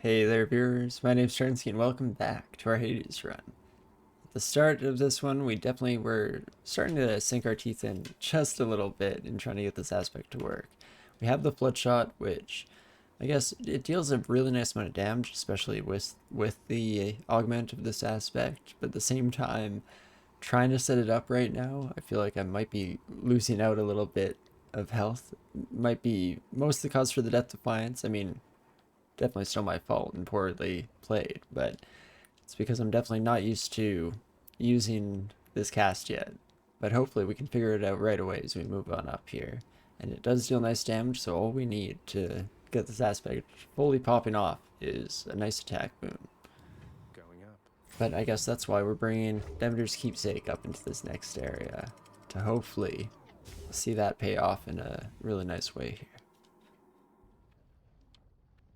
Hey there viewers, my name's Torinski and welcome back to our Hades run. At the start of this one, we definitely were starting to sink our teeth in just a little bit in trying to get this aspect to work. We have the flood shot, which I guess it deals a really nice amount of damage, especially with the augment of this aspect, but at the same time, trying to set it up right now, I feel like I might be losing out a little bit of health. Might be most of the cause for the Death Defiance. I mean, definitely still my fault and poorly played, but it's because I'm definitely not used to using this cast yet. But hopefully we can figure it out right away as we move on up here. And it does deal nice damage, so all we need to get this aspect fully popping off is a nice attack boon. Going up. But I guess that's why we're bringing Demeter's Keepsake up into this next area, to hopefully see that pay off in a really nice way here.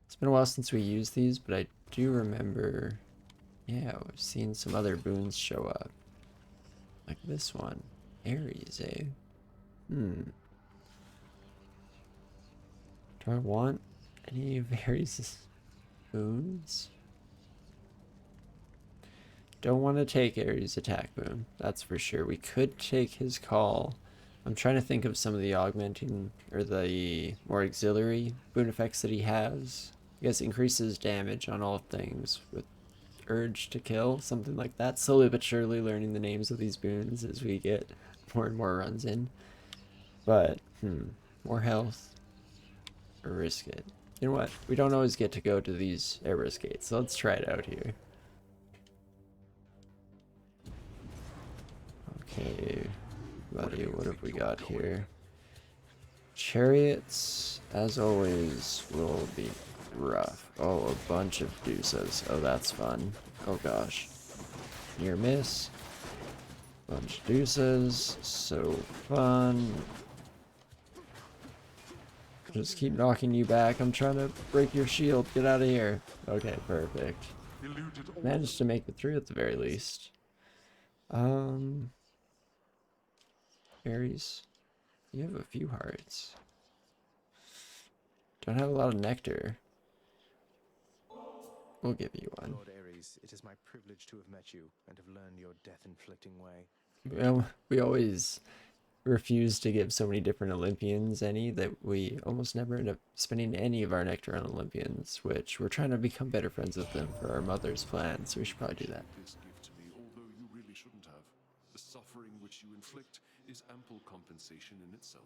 It's been a while since we used these, but I do remember, yeah, we've seen some other boons show up. Like this one. Aries, eh? Do I want any of Aries' boons? Don't want to take Aries' attack boon, that's for sure. We could take his call. I'm trying to think of some of the augmenting, or the more auxiliary boon effects that he has. I guess increases damage on all things with urge to kill, something like that. Slowly but surely learning the names of these boons as we get more and more runs in. But, more health or risk it. You know what? We don't always get to go to these air risk gates, so let's try it out here. Okay, buddy, what have we got here? Chariots, as always, will be rough. Oh, a bunch of deuces. Oh, that's fun. Oh gosh. Near miss. Bunch of deuces. So fun. Just keep knocking you back. I'm trying to break your shield. Get out of here. Okay, perfect. Managed to make it through at the very least. Aries, you have a few hearts. Don't have a lot of nectar. We'll give you one. Lord Ares, it is my privilege to have met you and have learned your death-inflicting way. Well, we always refuse to give so many different Olympians any that we almost never end up spending any of our nectar on Olympians, which we're trying to become better friends with them for our mother's plan, so we should probably do that. This gift to me, although you really shouldn't have. The suffering which you inflict is ample compensation in itself.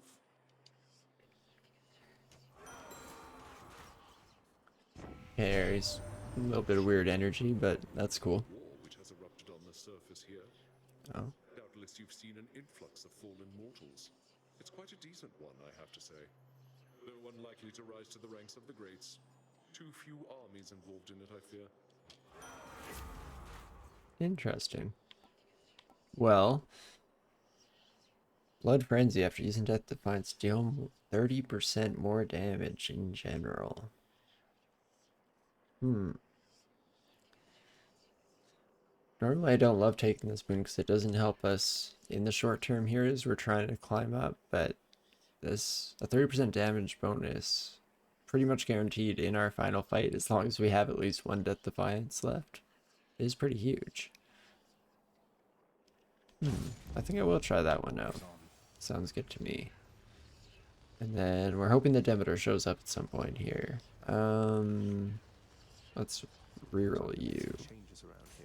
Hey, Aries. A little bit of weird energy, but that's cool. War which has erupted on the surface here. Oh. Doubtless you've seen an influx of fallen mortals. It's quite a decent one, I have to say. Though unlikely to rise to the ranks of the greats. Too few armies involved in it, I fear. Interesting. Well, Blood Frenzy after using Death Defiance deal 30% more damage in general. Normally I don't love taking this boon because it doesn't help us in the short term here as we're trying to climb up, but a 30% damage bonus pretty much guaranteed in our final fight as long as we have at least one Death Defiance left is pretty huge. I think I will try that one out. Sounds good to me. And then we're hoping the Demeter shows up at some point here. Let's reroll you.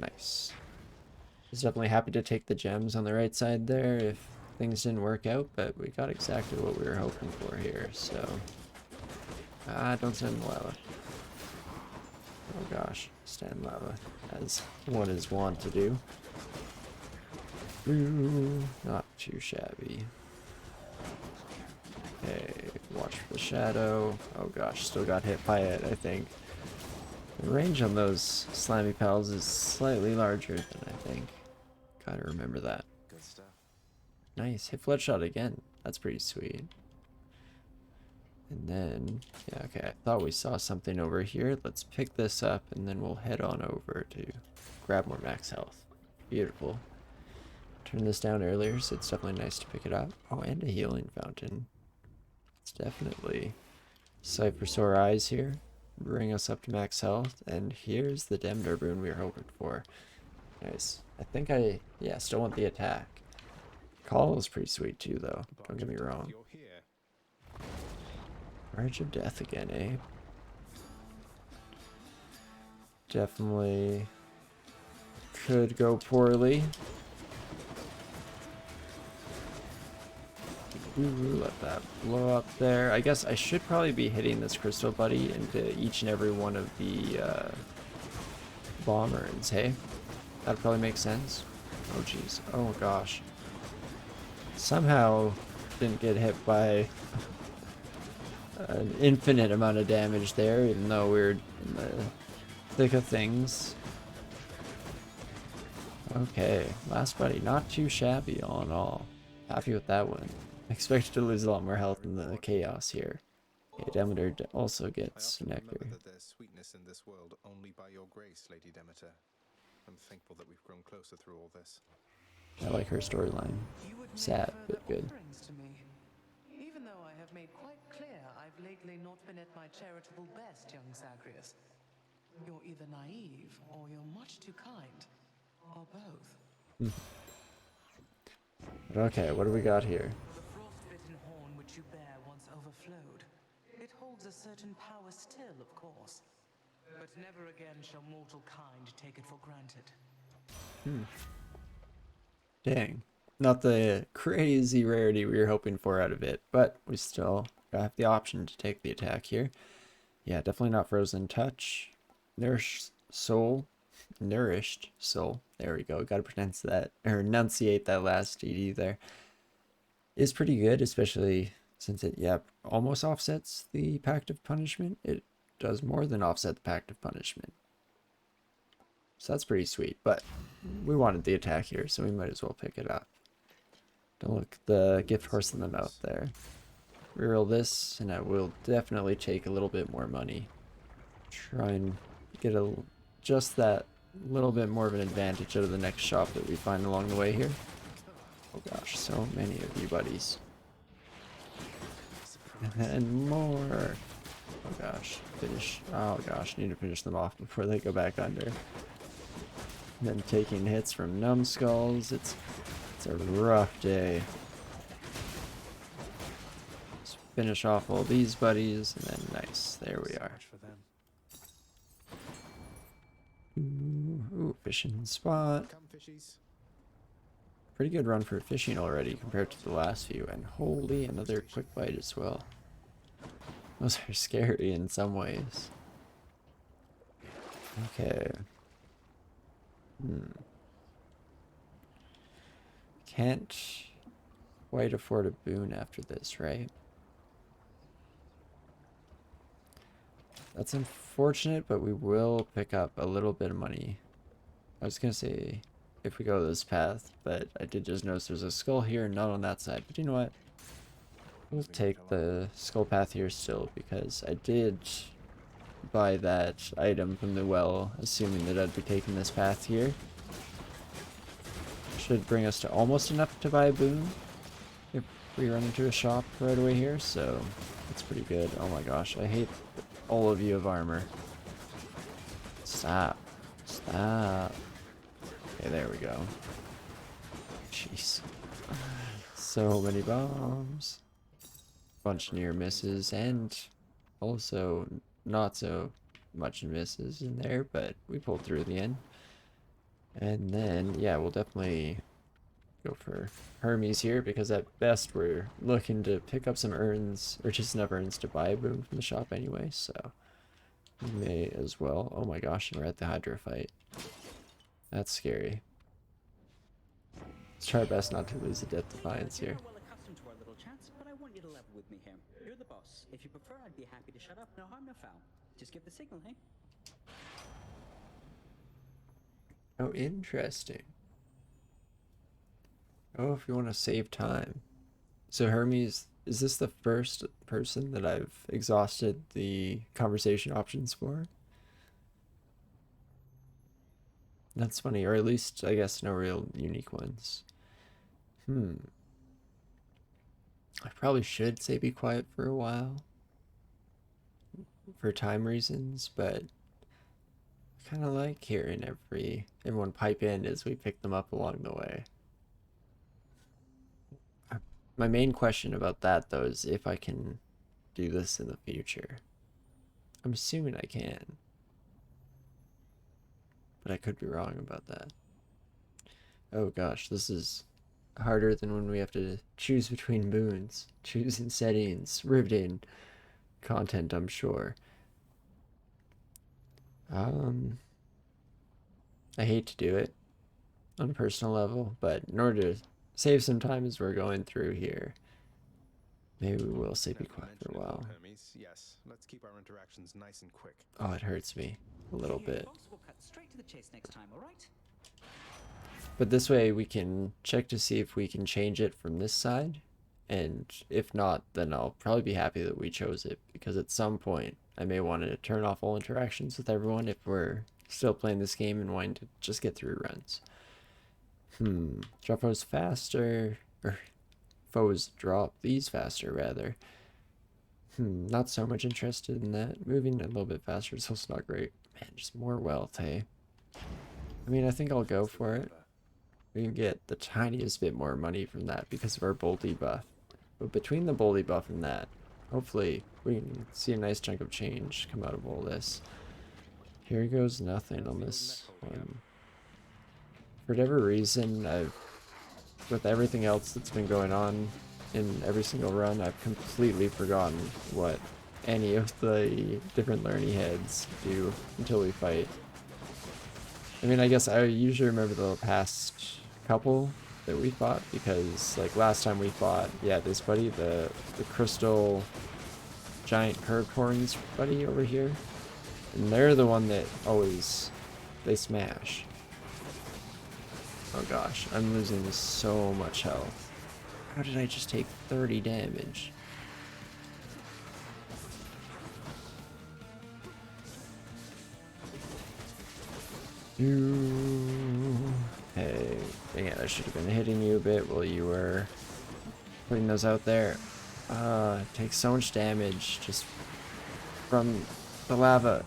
Nice. I was definitely happy to take the gems on the right side there if things didn't work out, but we got exactly what we were hoping for here, so... don't stand in the lava. Oh gosh, stand in lava, as one is wont to do. Ooh, not too shabby. Okay, watch for the shadow. Oh gosh, still got hit by it, I think. The range on those slimy pals is slightly larger than I think. Gotta remember that. Good stuff. Nice, hit flood shot again. That's pretty sweet. And then, yeah, okay, I thought we saw something over here. Let's pick this up and then we'll head on over to grab more max health. Beautiful. Turned this down earlier, so it's definitely nice to pick it up. Oh, and a healing fountain. It's definitely sight for sore eyes here. bring us up to max health, and here's the Demdar boon we were hoping for. Nice. I think yeah, still want the attack. Call is pretty sweet too, though. Don't get me wrong. You're here. March of Death again, eh? Definitely could go poorly. Ooh, let that blow up there. I guess I should probably be hitting this crystal buddy into each and every one of the bombers, hey? That'd probably make sense. Oh jeez. Oh gosh. Somehow didn't get hit by an infinite amount of damage there, even though we were in the thick of things. Okay, last buddy, not too shabby all in all. Happy with that one. Expected to lose a lot more health in the chaos here. Okay, Demeter also gets I often nectar. remember that there's sweetness in this world only by your grace, Lady Demeter. I'm thankful that we've grown closer through all this. I like her storyline. You would make Sad, further but good. offerings to me. Even though I have made quite clear I've lately not been at my charitable best, young Zagreus. You're either naive or you're much too kind. Or both. But okay, what do we got here? The frost-bitten horn which you bear once overflowed. It holds a certain power still, of course. But never again shall mortal kind take it for granted. Dang. Not the crazy rarity we were hoping for out of it, but we still have the option to take the attack here. Yeah, definitely not Frozen Touch. Nourished Soul. Nourished Soul. There we go. Gotta pronounce that, or enunciate that last ED there. Is pretty good, especially since it, yeah, almost offsets the Pact of Punishment. It does more than offset the Pact of Punishment. So that's pretty sweet, but we wanted the attack here, so we might as well pick it up. Don't look the gift horse in the mouth there. Reroll this, and I will definitely take a little bit more money. Try and get just that little bit more of an advantage out of the next shop that we find along the way here. Oh gosh, so many of you buddies. And more. Oh gosh, finish. Oh gosh, need to finish them off before they go back under. And then taking hits from numbskulls. It's a rough day. Let's finish off all these buddies, and then nice. There we are. Much for them. Ooh, fishing spot. Come, fishies. Pretty good run for fishing already compared to the last few, and holy, another quick bite as well. Those are scary in some ways. Okay. Can't quite afford a boon after this, right? That's unfortunate, but we will pick up a little bit of money. I was gonna say if we go this path, but I did just notice there's a skull here, not on that side. But you know what? We'll take the skull path here still, because I did buy that item from the well, assuming that I'd be taking this path here. Should bring us to almost enough to buy a boon if we run into a shop right away here, so that's pretty good. Oh my gosh, I hate all of you have armor. Stop. Stop. Okay, there we go. Jeez. So many bombs. Bunch near misses, and also not so much misses in there, but we pulled through at the end. And then, yeah, we'll definitely go for Hermes here, because at best we're looking to pick up some urns, or just enough urns to buy a boon from the shop anyway, so we may as well. Oh my gosh, we're at the Hydra fight. That's scary. Let's try our best not to lose the Death Defiance here. Well accustomed to our little chats, but I want you to level with me here. You're the boss. If you prefer, I'd be happy to shut up. No harm, no foul. Just give the signal, hey? Oh, interesting. Oh, if you want to save time. So Hermes, is this the first person that I've exhausted the conversation options for? That's funny, or at least, I guess, no real unique ones. I probably should say be quiet for a while. for time reasons, but I kind of like hearing everyone pipe in as we pick them up along the way. My main question about that, though, is if I can do this in the future. I'm assuming I can, but I could be wrong about that. Oh gosh, this is harder than when we have to choose between boons, choosing settings, riveting content, I'm sure. I hate to do it on a personal level, but in order to save some time as we're going through here, maybe we will say be quiet for a while. Hermes, yes. Let's keep our interactions nice and quick. Oh, it hurts me a little bit. Boss, we'll cut straight to the chase next time, all right? But this way we can check to see if we can change it from this side. And if not, then I'll probably be happy that we chose it, because at some point I may want to turn off all interactions with everyone if we're still playing this game and wanting to just get through runs. Drop foes faster, or foes drop these faster rather. Not so much interested in that. Moving a little bit faster is also not great. Man, just more wealth, hey. I mean, I think I'll go for it. We can get the tiniest bit more money from that because of our bold debuff. But between the bold debuff and that, hopefully we can see a nice chunk of change come out of all this. Here goes nothing on this one. For whatever reason, with everything else that's been going on in every single run, I've completely forgotten what any of the different learning heads do until we fight. I mean, I guess I usually remember the past couple that we fought, because like last time we fought, yeah, this buddy, the crystal giant curved horns buddy over here, and they're the one that always they smash. Oh gosh, I'm losing so much health. How did I just take 30 damage? Hey, dang it, I should have been hitting you a bit while you were putting those out there. It takes so much damage just from the lava.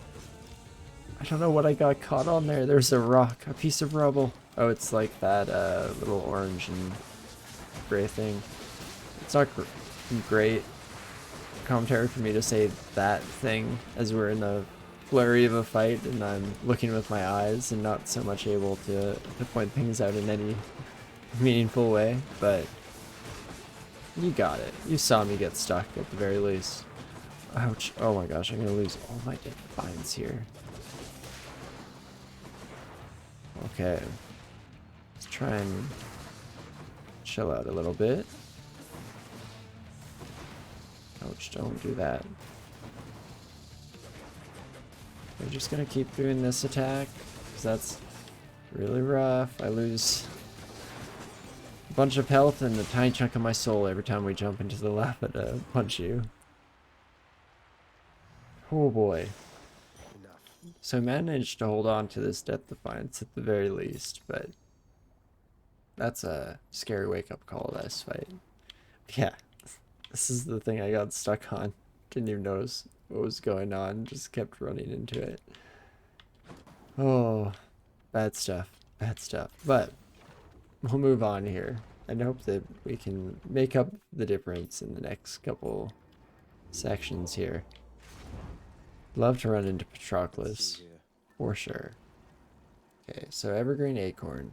I don't know what I got caught on there. There's a rock, a piece of rubble. Oh, it's like that little orange and gray thing. It's not great commentary for me to say that thing as we're in the flurry of a fight and I'm looking with my eyes and not so much able to point things out in any meaningful way, but you got it. You saw me get stuck at the very least. Ouch. Oh my gosh, I'm gonna lose all my defiance here. Okay. Let's try and chill out a little bit. Ouch, don't do that. We're just gonna keep doing this attack, because that's really rough. I lose a bunch of health and a tiny chunk of my soul every time we jump into the lava to punch you. Oh boy. So I managed to hold on to this Death Defiance at the very least, but that's a scary wake-up call last fight. Yeah, this is the thing I got stuck on. Didn't even notice what was going on, just kept running into it. Oh, bad stuff, bad stuff. But we'll move on here and hope that we can make up the difference in the next couple sections here. Love to run into Patroclus, for sure. Okay, so Evergreen Acorn.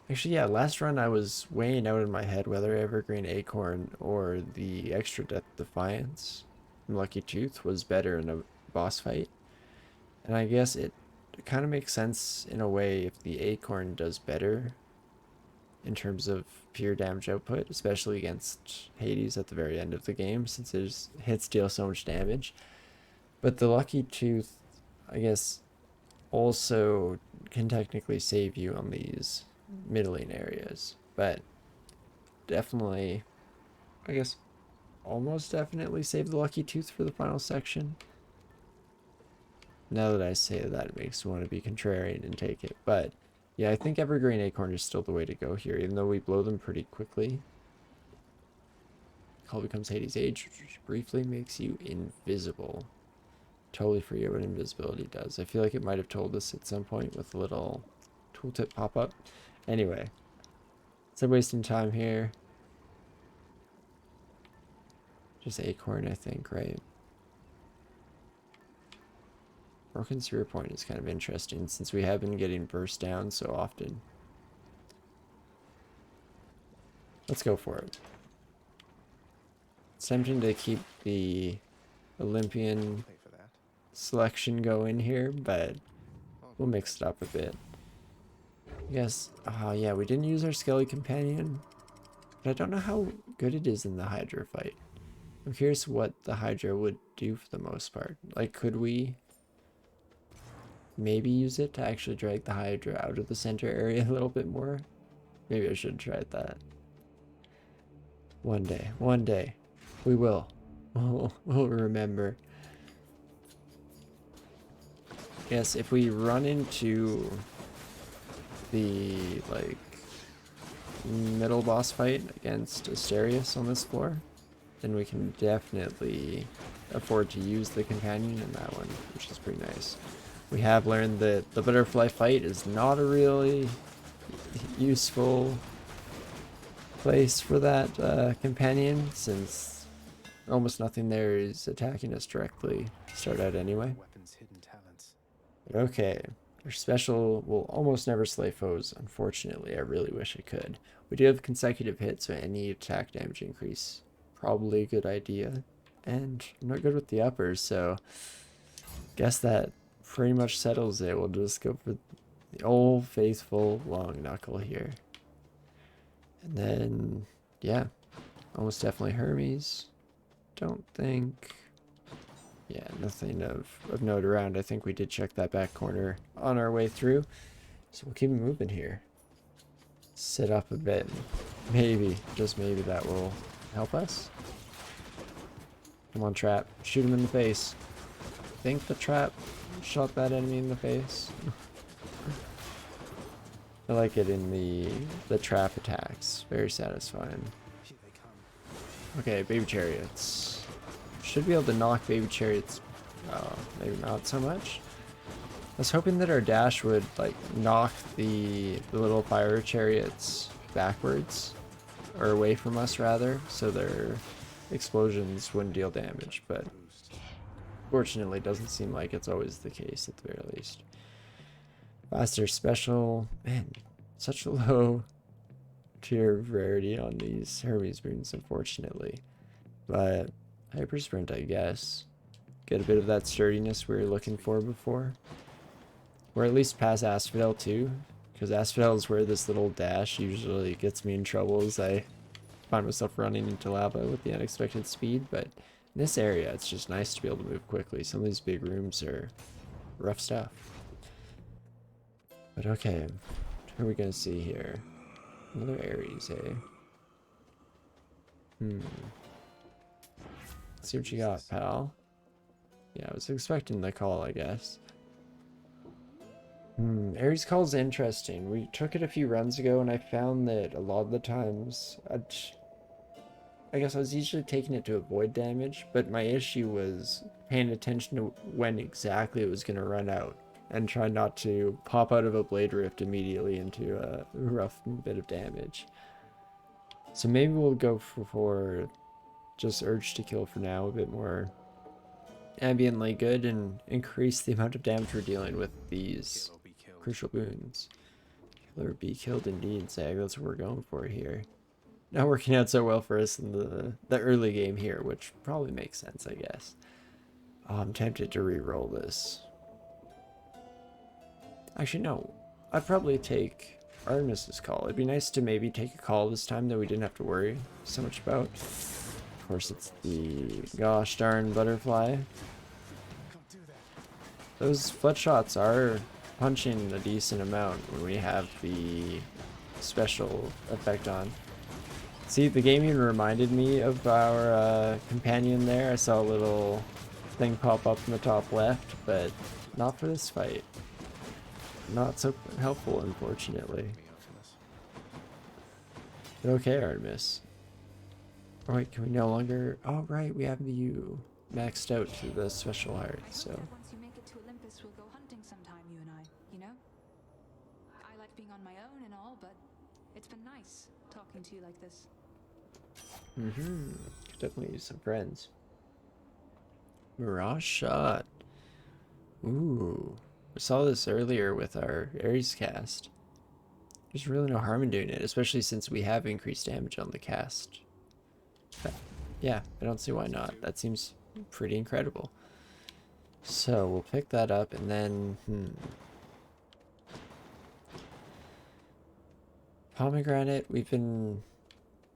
Actually, yeah, last run I was weighing out in my head whether Evergreen Acorn or the extra Death Defiance from Lucky Tooth was better in a boss fight. And I guess it kind of makes sense in a way if the Acorn does better in terms of pure damage output, especially against Hades at the very end of the game, since his hits deal so much damage. But the Lucky Tooth, I guess, also can technically save you on these middling areas, but definitely, I guess, almost definitely save the Lucky Tooth for the final section. Now that I say that, it makes me want to be contrarian and take it, but yeah, I think Evergreen Acorn is still the way to go here, even though we blow them pretty quickly. Call becomes Hades' age, which briefly makes you invisible. Totally forget what invisibility does. I feel like it might have told us at some point with a little tooltip pop-up. Anyway, instead of wasting time here, just acorn, I think, right? Broken Spear Point is kind of interesting since we have been getting burst down so often. Let's go for it. It's tempting to keep the Olympian Pay for that. selection going here, but we'll mix it up a bit. Yes, yeah, we didn't use our Skelly Companion, but I don't know how good it is in the Hydra fight. I'm curious what the Hydra would do for the most part. Like, could we maybe use it to actually drag the Hydra out of the center area a little bit more? Maybe I should have tried that. One day, we will. We'll remember. Yes, if we run into the, like, middle boss fight against Asterius on this floor, then we can definitely afford to use the companion in that one, which is pretty nice. We have learned that the butterfly fight is not a really useful place for that companion, since almost nothing there is attacking us directly to start out anyway. Weapons hidden talents. But okay, our special will almost never slay foes. Unfortunately, I really wish it could. We do have consecutive hits, so any attack damage increase, probably a good idea. And I'm not good with the uppers, so guess that pretty much settles it. We'll just go for the old faithful long knuckle here. And then, yeah, almost definitely Hermes. Don't think, yeah, nothing of note around. I think we did check that back corner on our way through. So we'll keep moving here. Sit up a bit. Maybe, just maybe that will help us. Come on, trap. Shoot him in the face. I think the trap shot that enemy in the face. I like it in the trap attacks. Very satisfying. Here they come. Okay, baby chariots. Should be able to knock baby chariots. Maybe not so much. I was hoping that our dash would like knock the little fire chariots backwards, or away from us rather, so their explosions wouldn't deal damage. But fortunately, doesn't seem like it's always the case at the very least. Faster special, man, such a low tier of rarity on these Hermes boons, unfortunately. But hyper sprint, I guess. Get a bit of that sturdiness we were looking for before. Or at least pass Asphodel too, because Asphodel is where this little dash usually gets me in trouble as I find myself running into lava with the unexpected speed. But in this area, it's just nice to be able to move quickly. Some of these big rooms are rough stuff. But okay, what are we gonna see here? Another Ares, eh? Let's see what you got, pal. Yeah, I was expecting the call, I guess. Ares call's interesting. We took it a few runs ago, and I found that a lot of the times, I guess I was usually taking it to avoid damage, but my issue was paying attention to when exactly it was going to run out, and try not to pop out of a blade rift immediately into a rough bit of damage. So maybe we'll go for just Urge to Kill for now, a bit more ambiently good, and increase the amount of damage we're dealing with these Kill or be killed. crucial boons. Kill or be killed indeed, Zag. That's what we're going for here. Not working out so well for us in the early game here, which probably makes sense, I guess. Oh, I'm tempted to re-roll this. Actually, no. I'd probably take Artemis's call. It'd be nice to maybe take a call this time that we didn't have to worry so much about. Of course, it's the gosh darn butterfly. Don't do that. Those flood shots are punching a decent amount when we have the special effect on. See, the game even reminded me of our companion there. I saw a little thing pop up in the top left, but not for this fight. Not so helpful, unfortunately. Me after this. But okay, Artemis. Oh wait, can we no longer? Oh right, we have you maxed out to the special heart, I so. hope that once you make it to Olympus, we'll go hunting sometime, you and I, you know? I like being on my own and all, but it's been nice talking to you like this. Could definitely use some friends. Mirage shot. Ooh. We saw this earlier with our Ares cast. There's really no harm in doing it, especially since we have increased damage on the cast. But yeah, I don't see why not. That seems pretty incredible. So we'll pick that up and then, Pomegranate, we've been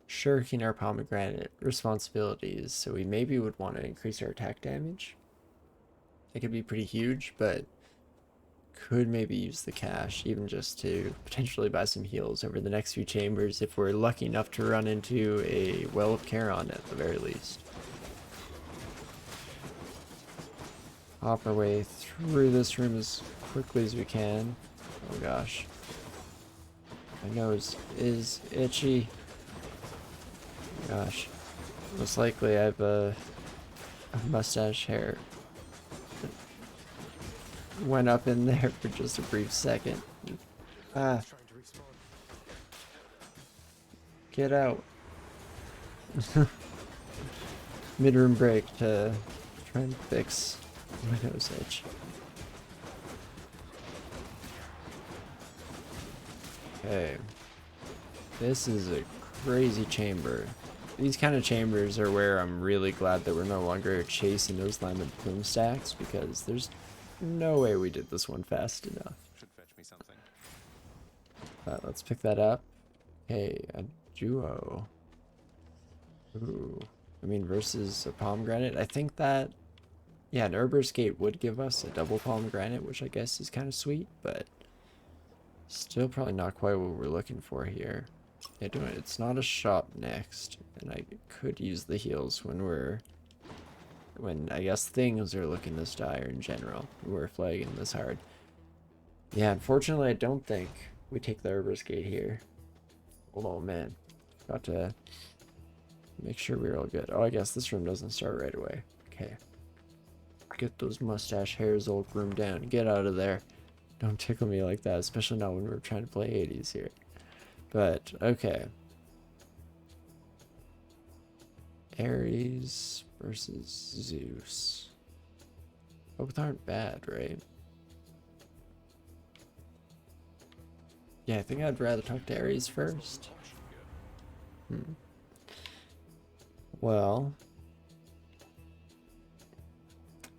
shirking our pomegranate responsibilities, so we maybe would want to increase our attack damage. It could be pretty huge, but could maybe use the cash even just to potentially buy some heals over the next few chambers if we're lucky enough to run into a Well of Charon at the very least. Hop our way through this room as quickly as we can. Oh gosh. My nose is itchy. Gosh. Most likely I have a mustache hair. Went up in there for just a brief second. Ah. Get out. Mid-room break to try and fix my nose itch. Okay. This is a crazy chamber. These kind of chambers are where I'm really glad that we're no longer chasing those lemon plume stacks, because there's no way we did this one fast enough. Should fetch me something. Let's pick that up. Okay, a duo. Ooh. I mean, versus a pomegranate. I think that, yeah, an Herber's Gate would give us a double pomegranate, which I guess is kind of sweet, but still probably not quite what we're looking for here. Yeah, doing it. It's not a shop next, and I could use the heals when I guess things are looking this dire in general. We're flagging this hard. Yeah, unfortunately, I don't think we take the Herber's Gate here. Oh man, got to make sure we're all good. Oh, I guess this room doesn't start right away. Okay. Get those mustache hairs all groomed down. Get out of there. Don't tickle me like that, especially not when we're trying to play 80s here. But, okay. Ares versus Zeus. Both aren't bad, right? Yeah, I think I'd rather talk to Ares first. Well,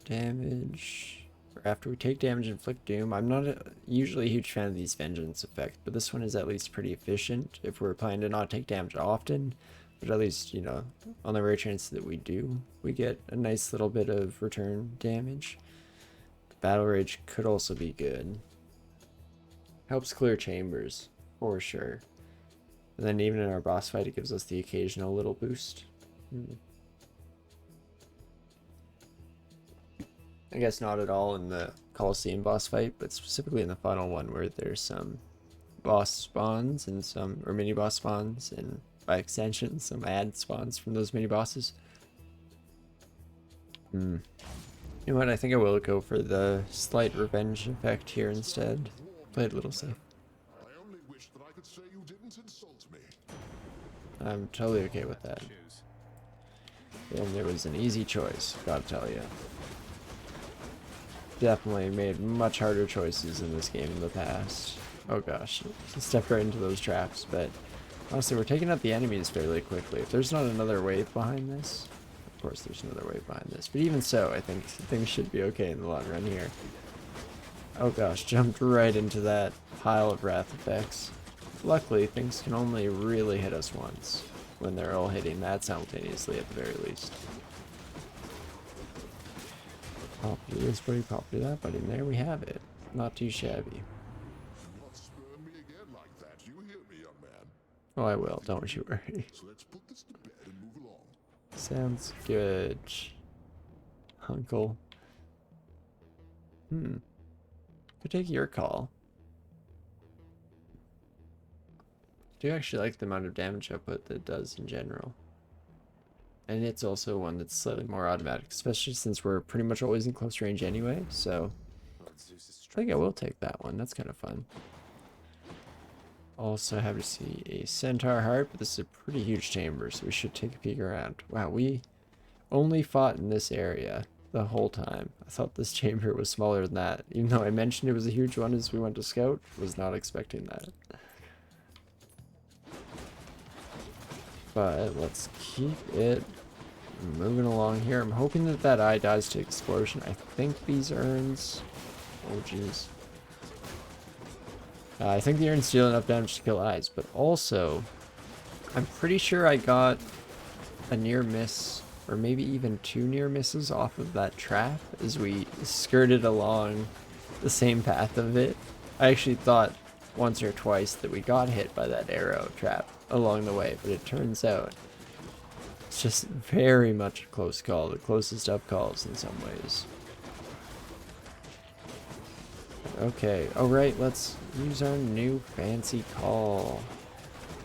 damage. After we take damage, inflict doom. I'm not usually a huge fan of these vengeance effects, but this one is at least pretty efficient if we're planning to not take damage often. But at least, you know, on the rare chance that we do, we get a nice little bit of return damage. Battle Rage could also be good. Helps clear chambers, for sure. And then even in our boss fight, it gives us the occasional little boost. I guess not at all in the Colosseum boss fight, but specifically in the final one where there's some boss spawns and some, or mini boss spawns, and by extension, some ad spawns from those mini bosses. You know what, I think I will go for the slight revenge effect here instead. Play it a little safe. I only wish that I could say you didn't insult me. I'm totally okay with that. And it was an easy choice, gotta tell you. Definitely made much harder choices in this game in the past. Oh gosh, step right into those traps, but honestly, we're taking out the enemies fairly quickly. If there's not another wave behind this, of course there's another wave behind this, but even so, I think things should be okay in the long run here. Oh gosh, jumped right into that pile of wrath effects. Luckily, things can only really hit us once, when they're all hitting that simultaneously at the very least. Pop to this buddy, pop to that buddy, and there we have it. Not too shabby. Not spurn me again like that. You hear me, young man? Oh, I will, don't you worry. So let's put this to bed and move along. Sounds good, Uncle. Could take your call. I do actually like the amount of damage output that it does in general. And it's also one that's slightly more automatic, especially since we're pretty much always in close range anyway, so But Zeus's I think I will take that one. That's kind of fun. Also have to see a centaur heart, but this is a pretty huge chamber, so we should take a peek around. Wow, we only fought in this area the whole time. I thought this chamber was smaller than that, even though I mentioned it was a huge one as we went to scout. Was not expecting that. But let's keep it moving along here. I'm hoping that that eye dies to explosion. I think these urns... Oh, jeez. I think the urns deal enough damage to kill eyes, but also, I'm pretty sure I got a near miss, or maybe even 2 near misses off of that trap as we skirted along the same path of it. I actually thought once or twice that we got hit by that arrow trap along the way, but it turns out it's just very much a close call, the closest up calls in some ways. Okay, alright, let's use our new fancy call.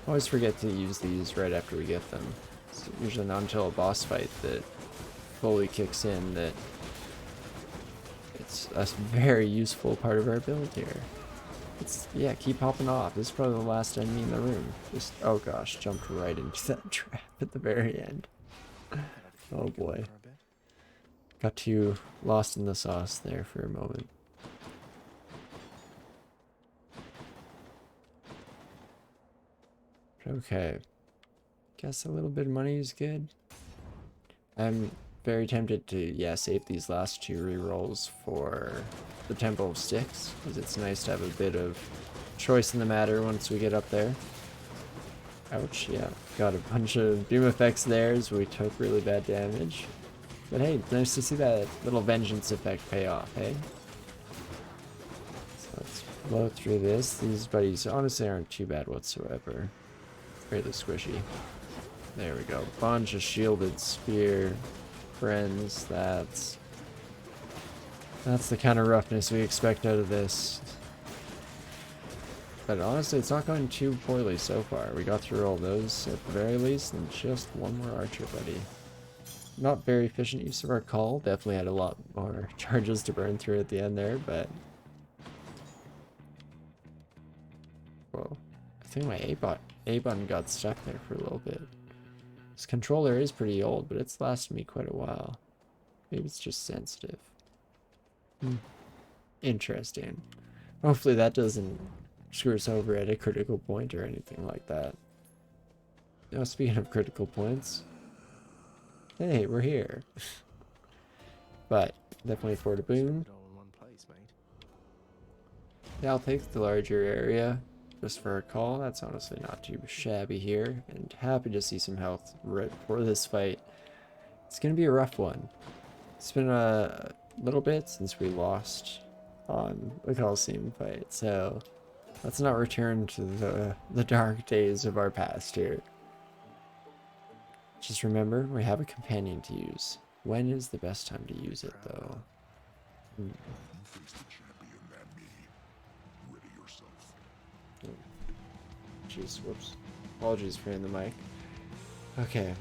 Always forget to use these right after we get them. It's usually not until a boss fight that fully kicks in that it's a very useful part of our build here. It's, yeah, keep hopping off. This is probably the last enemy in the room. Just, oh gosh, jumped right into that trap at the very end. Oh boy. Got too lost in the sauce there for a moment. Okay. Guess a little bit of money is good. I'm very tempted to, yeah, save these last 2 rerolls for the Temple of Sticks, because it's nice to have a bit of choice in the matter once we get up there. Ouch, yeah. Got a bunch of doom effects there as we took really bad damage. But hey, nice to see that little vengeance effect pay off, hey? So let's blow through this. These buddies honestly aren't too bad whatsoever. Fairly squishy. There we go. Bunch of shielded spear friends. That's the kind of roughness we expect out of this. But honestly, it's not going too poorly so far. We got through all those at the very least, and just one more archer buddy. Not very efficient use of our call. Definitely had a lot more charges to burn through at the end there, but... Whoa. I think my A button got stuck there for a little bit. This controller is pretty old, but it's lasted me quite a while. Maybe it's just sensitive. Interesting. Hopefully that doesn't screw us over at a critical point or anything like that. Now, speaking of critical points, hey, we're here. But definitely afford a boon. All in one place, mate. Yeah, I'll take the larger area just for a call. That's honestly not too shabby here, and happy to see some health right before this fight. It's gonna be a rough one. It's been a little bit since we lost on the Coliseum fight, so let's not return to the dark days of our past here. Just remember, we have a companion to use. When is the best time to use it, though? Jeez, whoops. Apologies for hitting the mic. Okay,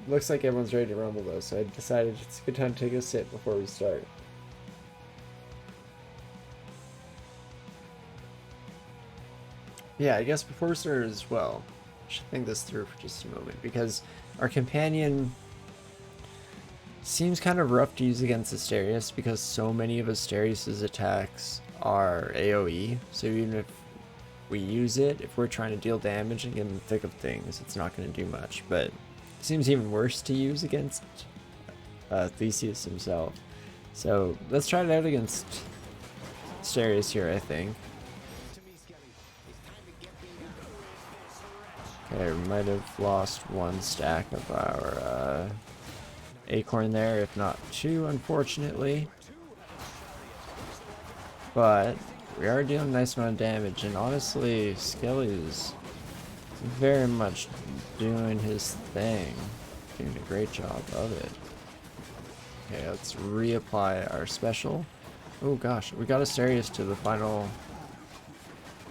looks like everyone's ready to rumble though, so I decided it's a good time to take a sip before we start. Yeah, I guess before we start as well, I should think this through for just a moment, because our companion seems kind of rough to use against Asterius, because so many of Asterius's attacks are AoE, so even if we use it, if we're trying to deal damage and get in the thick of things, it's not going to do much. But it seems even worse to use against Theseus himself. So let's try it out against Asterius here, I think. Okay, we might have lost 1 stack of our acorn there, if not 2, unfortunately. But we are dealing a nice amount of damage, and honestly, Skelly's very much doing his thing. Doing a great job of it. Okay, let's reapply our special. Oh gosh, we got Asterius to the final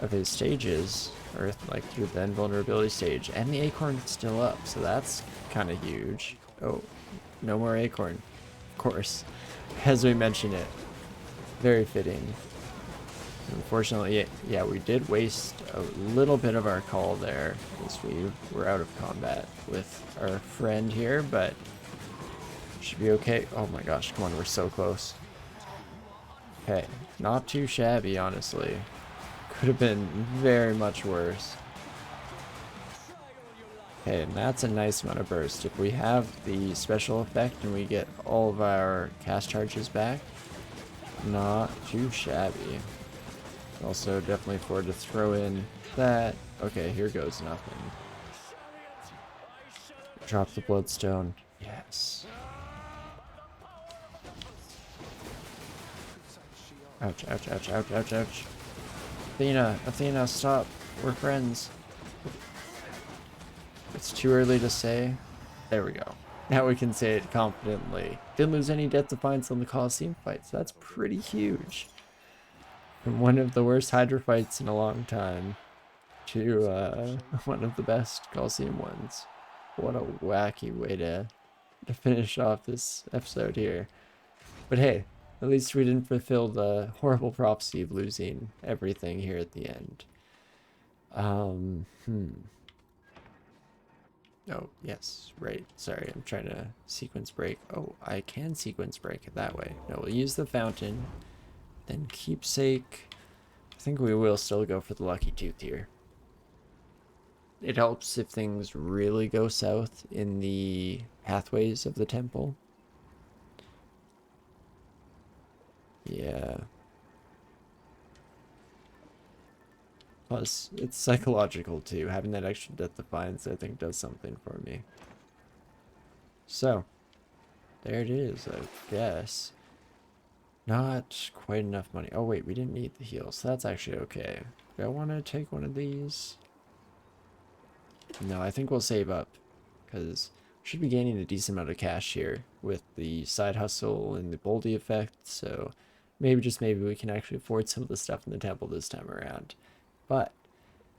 of his stages, or like through the invulnerability stage, and the acorn's still up, so that's kind of huge. Oh, no more acorn. Of course. As we mentioned it. Very fitting. Unfortunately, yeah, we did waste a little bit of our call there as we were out of combat with our friend here, but should be okay. Oh my gosh, come on, we're so close. Okay, not too shabby, honestly. Could have been very much worse. Okay, and that's a nice amount of burst. If we have the special effect and we get all of our cast charges back, not too shabby. Also, definitely forward to throw in that. Okay, here goes nothing. Drop the bloodstone. Yes. Ouch, ouch, ouch, ouch, ouch, ouch. Athena, Athena, stop. We're friends. It's too early to say. There we go. Now we can say it confidently. Didn't lose any death defiance on the Colosseum fight, so that's pretty huge. From one of the worst Hydra fights in a long time to one of the best Colosseum ones. What a wacky way to finish off this episode here. But hey, at least we didn't fulfill the horrible prophecy of losing everything here at the end. Oh, yes, right. Sorry, I'm trying to sequence break. Oh, I can sequence break it that way. No, we'll use the fountain. Then keepsake. I think we will still go for the lucky tooth here. It helps if things really go south in the pathways of the temple. Yeah. Plus, it's psychological too. Having that extra death defiance, I think, does something for me. So, there it is, I guess. Not quite enough money. Oh wait, we didn't need the heal, so that's actually okay. Do I want to take one of these? No, I think we'll save up, because we should be gaining a decent amount of cash here with the side hustle and the boldy effect, so maybe, just maybe, we can actually afford some of the stuff in the temple this time around. But,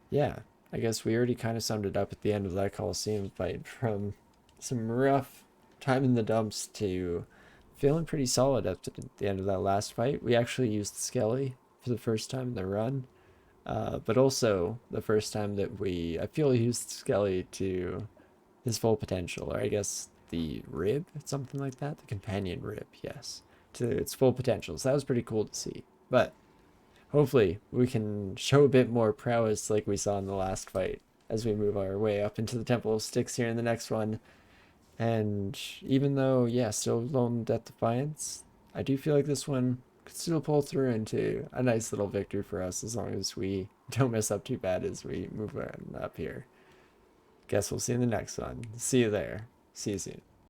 yeah, I guess we already kind of summed it up at the end of that Colosseum fight, from some rough time in the dumps to feeling pretty solid at the end of that last fight. We actually used Skelly for the first time in the run, but also the first time that I feel used Skelly to his full potential, or I guess the rib, something like that, the companion rib, yes, to its full potential. So that was pretty cool to see. But hopefully we can show a bit more prowess like we saw in the last fight as we move our way up into the Temple of Styx here in the next one. And even though, yeah, still lone Death Defiance, I do feel like this one could still pull through into a nice little victory for us as long as we don't mess up too bad as we move on up here. Guess we'll see you in the next one. See you there. See you soon.